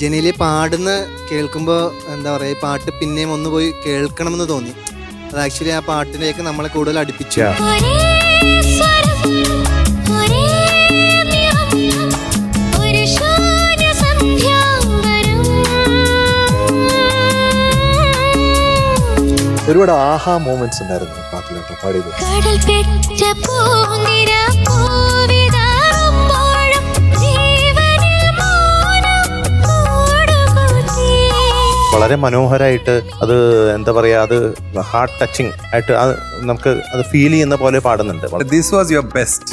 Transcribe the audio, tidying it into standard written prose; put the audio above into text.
ജനീല് പാടുന്ന കേൾക്കുമ്പോൾ എന്താ പറയുക, ഈ പാട്ട് പിന്നെയും ഒന്ന് പോയി കേൾക്കണമെന്ന് തോന്നി. അത് ആക്ച്വലി ആ പാട്ടിലേക്ക് നമ്മളെ കൂടുതൽ അടുപ്പിച്ചു. ഒരുപാട് ആഹാ മൂമെന്റ്സ് ഉണ്ടായിരുന്നു പാട്ടിലൊക്കെ പാടിയത്. വളരെ മനോഹരമായിട്ട് അത് എന്താ പറയാ, അത് ഹാർട്ട് ടച്ചിങ് ആയിട്ട് അത് നമുക്ക് അത് ഫീൽ ചെയ്യുന്ന പോലെ പാടുന്നുണ്ട്. This was your best.